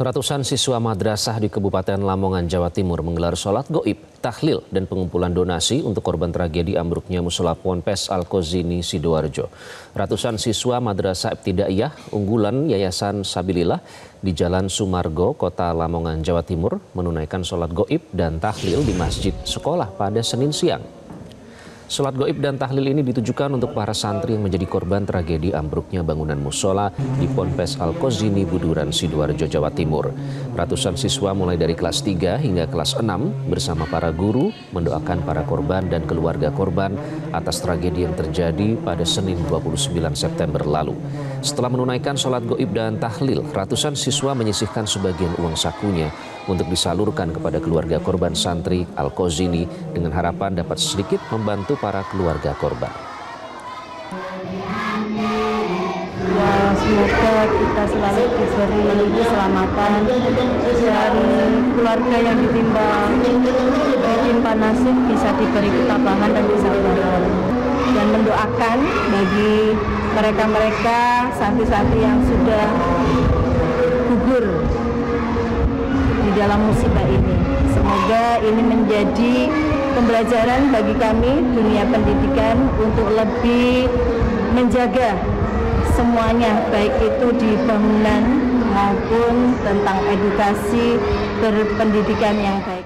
Ratusan siswa madrasah di Kabupaten Lamongan, Jawa Timur menggelar sholat goib, tahlil, dan pengumpulan donasi untuk korban tragedi ambruknya musola Ponpes Al-Kozini, Sidoarjo. Ratusan siswa madrasah Ibtidaiyah unggulan Yayasan Sabilillah di Jalan Sumargo, Kota Lamongan, Jawa Timur menunaikan sholat goib dan tahlil di masjid sekolah pada Senin siang. Sholat goib dan tahlil ini ditujukan untuk para santri yang menjadi korban tragedi ambruknya bangunan musola di Ponpes Al-Kozini, Buduran, Sidoarjo, Jawa Timur. Ratusan siswa mulai dari kelas 3 hingga kelas 6 bersama para guru mendoakan para korban dan keluarga korban atas tragedi yang terjadi pada Senin 29 September lalu. Setelah menunaikan sholat goib dan tahlil, ratusan siswa menyisihkan sebagian uang sakunya untuk disalurkan kepada keluarga korban santri Al-Kozini dengan harapan dapat sedikit membantu para keluarga korban. Ya, semoga kita selalu diberi keselamatan dari keluarga yang ditimpa nasib, bisa diberi ketabahan dan kesabaran, dan mendoakan bagi mereka-mereka santri-santri yang sudah gugur di dalam musibah ini. Semoga ini menjadi pembelajaran bagi kami dunia pendidikan untuk lebih menjaga semuanya, baik itu di bangunan maupun tentang edukasi berpendidikan yang baik.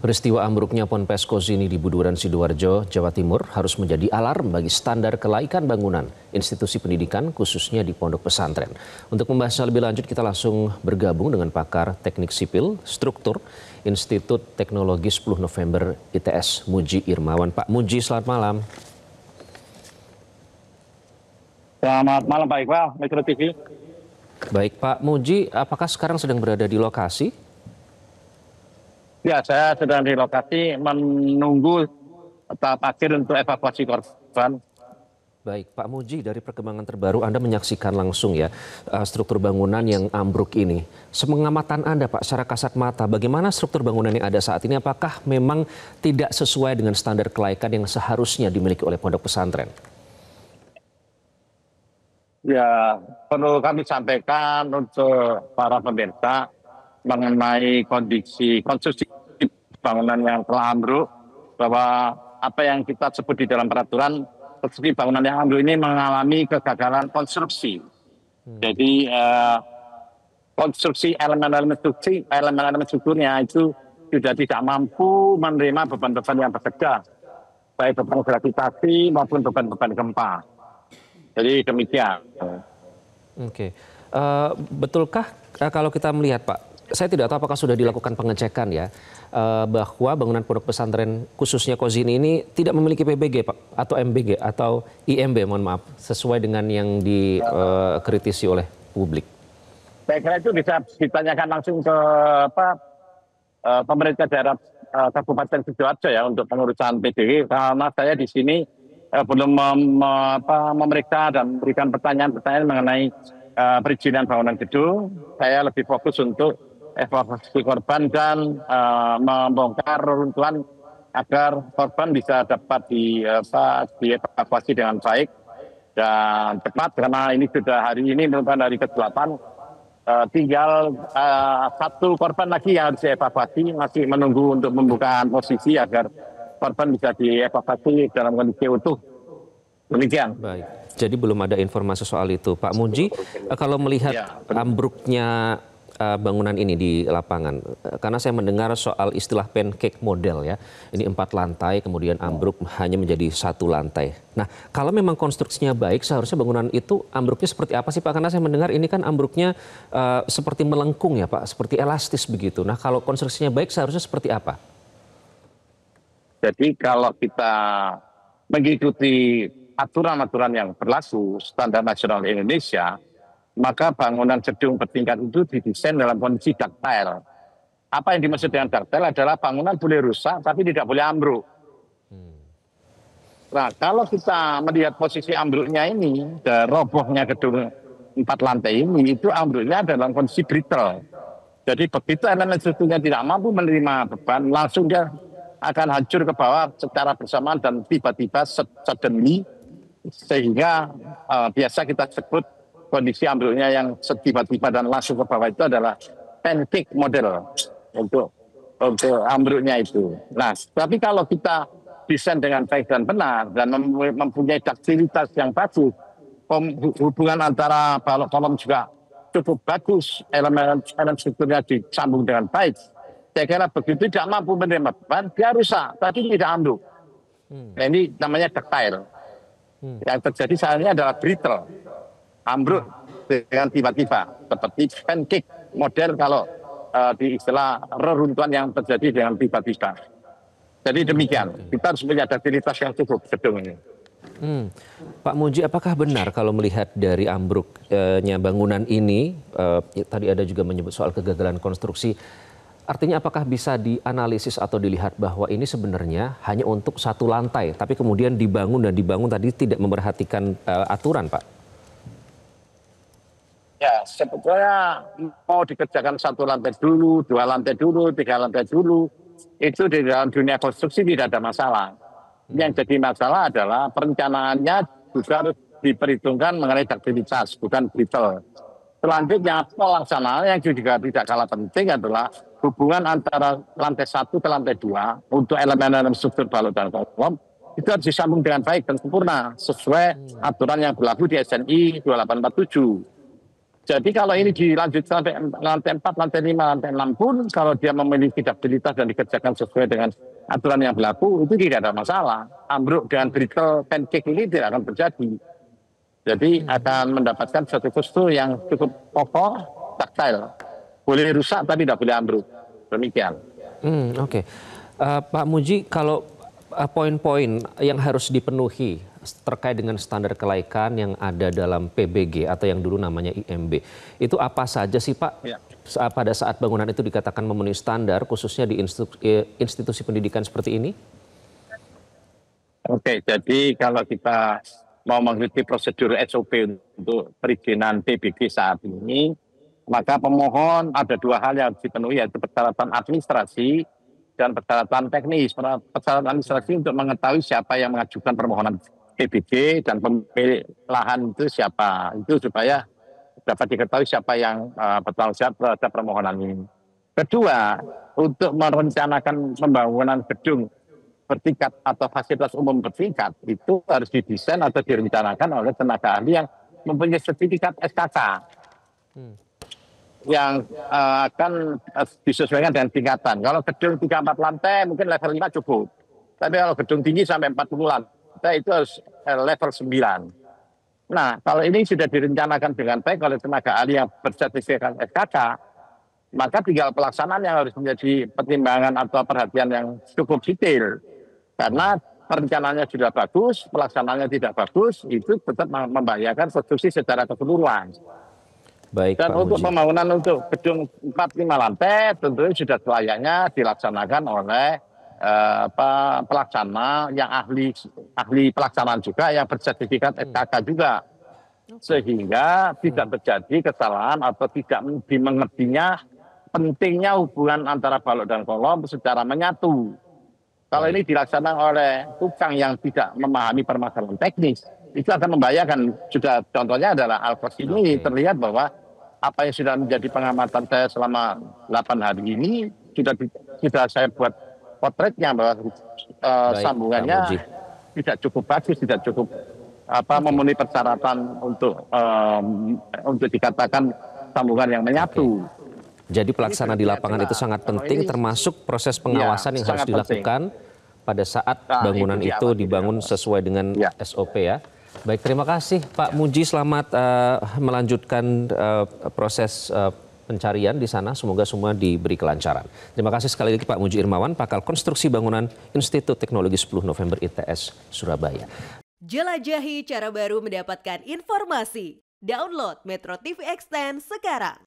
Peristiwa ambruknya Ponpes Kozini di Buduran, Sidoarjo, Jawa Timur harus menjadi alarm bagi standar kelaikan bangunan institusi pendidikan khususnya di pondok pesantren. Untuk membahasnya lebih lanjut kita langsung bergabung dengan pakar teknik sipil struktur Institut Teknologi 10 November ITS Muji Irmawan. Pak Muji, selamat malam. Selamat malam Pak Iqbal, Metro TV. Baik Pak Muji, apakah sekarang sedang berada di lokasi? Ya, saya sedang di lokasi menunggu tahap akhir untuk evakuasi korban. Baik, Pak Muji, dari perkembangan terbaru Anda menyaksikan langsung ya struktur bangunan yang ambruk ini. Sepengamatan Anda Pak, secara kasat mata, bagaimana struktur bangunan yang ada saat ini? Apakah memang tidak sesuai dengan standar kelaikan yang seharusnya dimiliki oleh pondok pesantren? Ya, perlu kami sampaikan untuk para pemirsa mengenai kondisi konstruksi bangunan yang telah ambruk, bahwa apa yang kita sebut di dalam peraturan konstruksi bangunan yang ambruk ini mengalami kegagalan konstruksi. Jadi konstruksi elemen-elemen strukturnya itu sudah tidak mampu menerima beban-beban yang bekerja, baik beban gravitasi maupun beban-beban gempa. Jadi demikian. Oke, betulkah kalau kita melihat Pak? Saya tidak tahu apakah sudah dilakukan pengecekan ya, bahwa bangunan pondok pesantren khususnya Kozini ini tidak memiliki PBG Pak, atau MBG atau IMB, mohon maaf, sesuai dengan yang dikritisi oleh publik. Saya kira itu bisa ditanyakan langsung ke pemerintah daerah Kabupaten Sidoarjo ya untuk pengurusan PBG, karena saya di sini belum memeriksa dan memberikan pertanyaan-pertanyaan mengenai perizinan bangunan gedung. Saya lebih fokus untuk evakuasi korban dan membongkar reruntuhan agar korban bisa dapat dievakuasi dengan baik dan cepat, karena ini sudah hari ini merupakan hari ke-8. Tinggal satu korban lagi yang harus dievakuasi, masih menunggu untuk membuka posisi agar korban bisa dievakuasi dalam kondisi utuh. Demikian. Baik, jadi belum ada informasi soal itu. Pak Muji, kalau melihat ambruknya bangunan ini di lapangan, karena saya mendengar soal istilah pancake model ya, ini 4 lantai kemudian ambruk hanya menjadi 1 lantai. Nah, kalau memang konstruksinya baik, seharusnya bangunan itu ambruknya seperti apa sih Pak? Karena saya mendengar ini kan ambruknya seperti melengkung ya Pak, seperti elastis begitu. Nah, kalau konstruksinya baik seharusnya seperti apa? Jadi kalau kita mengikuti aturan-aturan yang berlaku standar nasional Indonesia, maka bangunan gedung bertingkat itu didesain dalam kondisi ductile. Apa yang dimaksud dengan ductile adalah bangunan boleh rusak tapi tidak boleh ambruk. Nah, kalau kita melihat posisi ambruknya ini, robohnya gedung 4 lantai ini, itu ambruknya dalam kondisi brittle. Jadi begitu elemen strukturnya tidak mampu menerima beban, langsung dia akan hancur ke bawah secara bersamaan dan tiba-tiba suddenly, sehingga biasa kita sebut kondisi ambruknya yang tiba-tiba dan langsung ke bawah itu adalah pancake model untuk ambruknya itu. Nah, tapi kalau kita desain dengan baik dan benar dan mempunyai duktilitas yang bagus, hubungan antara balok kolom juga cukup bagus, elemen strukturnya disambung dengan baik. Saya kira begitu tidak mampu menerima beban, dia rusak, tapi tidak ambruk. Nah, ini namanya ductile. Yang terjadi saat ini adalah brittle, ambruk dengan tiba-tiba, seperti pancake model kalau di istilah reruntuhan yang terjadi dengan tiba-tiba. Jadi demikian, kita harus punya duktilitas yang cukup gedung ini. Pak Muji, apakah benar kalau melihat dari ambruknya bangunan ini, tadi ada juga menyebut soal kegagalan konstruksi, artinya apakah bisa dianalisis atau dilihat bahwa ini sebenarnya hanya untuk 1 lantai, tapi kemudian dibangun tadi tidak memperhatikan aturan, Pak? Ya, sebetulnya mau dikerjakan 1 lantai dulu, 2 lantai dulu, 3 lantai dulu, itu di dalam dunia konstruksi tidak ada masalah. Yang jadi masalah adalah perencanaannya juga harus diperhitungkan mengenai duktilitas, bukan brittle. Selanjutnya pelaksanaan yang juga tidak kalah penting adalah hubungan antara lantai 1 ke lantai 2 untuk elemen-elemen struktur balok dan kolom itu harus disambung dengan baik dan sempurna sesuai aturan yang berlaku di SNI 2847. Jadi kalau ini dilanjutkan sampai lantai 4, lantai 5, lantai 6 pun, kalau dia memiliki duktilitas dan dikerjakan sesuai dengan aturan yang berlaku, itu tidak ada masalah. Ambruk dengan brittle pancake ini tidak akan terjadi. Jadi akan mendapatkan satu konstruksi yang cukup kokoh, ductile. Boleh rusak tapi tidak boleh ambruk. Demikian. Oke. Pak Muji, kalau poin-poin yang harus dipenuhi terkait dengan standar kelaikan yang ada dalam PBG atau yang dulu namanya IMB. Itu apa saja sih, Pak? Ya. Pada saat bangunan itu dikatakan memenuhi standar, khususnya di institusi pendidikan seperti ini? Oke, jadi kalau kita mau mengikuti prosedur SOP untuk perizinan PBG saat ini, maka pemohon ada 2 hal yang harus dipenuhi, yaitu persyaratan administrasi dan persyaratan teknis. Persyaratan administrasi untuk mengetahui siapa yang mengajukan permohonan PBG dan pemilik lahan itu siapa, itu supaya dapat diketahui siapa yang bertanggung jawab terhadap permohonan ini. Kedua, untuk merencanakan pembangunan gedung bertingkat atau fasilitas umum bertingkat itu harus didesain atau direncanakan oleh tenaga ahli yang mempunyai sertifikat SKK yang akan disesuaikan dengan tingkatan. Kalau gedung 3-4 lantai mungkin level 5 cukup, tapi kalau gedung tinggi sampai 40 lantai itu harus level 9. Nah, kalau ini sudah direncanakan dengan baik oleh tenaga ahli yang bersertifikat SKK, maka tinggal pelaksanaan yang harus menjadi pertimbangan atau perhatian yang cukup detail. Karena perencanaannya sudah bagus, pelaksanaannya tidak bagus, itu tetap membahayakan konstruksi secara keseluruhan. Baik, dan Pak untuk Muji. pembangunan untuk gedung 4-5 lantai tentunya sudah selayaknya dilaksanakan oleh pelaksana yang ahli pelaksanaan juga yang bersertifikat SKK juga, sehingga tidak terjadi kesalahan atau tidak dimengertinya pentingnya hubungan antara balok dan kolom secara menyatu. Kalau ini dilaksanakan oleh tukang yang tidak memahami permasalahan teknis, itu akan membahayakan. Sudah contohnya adalah Alkos ini terlihat bahwa apa yang sudah menjadi pengamatan saya selama 8 hari ini sudah saya buat potretnya bahwa sambungannya tidak cukup bagus, tidak cukup memenuhi persyaratan untuk dikatakan sambungan yang menyatu. Jadi pelaksana di lapangan itu sangat penting, termasuk proses pengawasan yang harus dilakukan pada saat bangunan itu dibangun sesuai dengan SOP ya. Baik, terima kasih Pak Muji, selamat melanjutkan proses pencarian di sana, semoga semua diberi kelancaran. Terima kasih sekali lagi Pak Muji Irmawan, Pakar Konstruksi Bangunan Institut Teknologi 10 November ITS Surabaya. Jelajahi cara baru mendapatkan informasi. Download Metro TV Extend sekarang.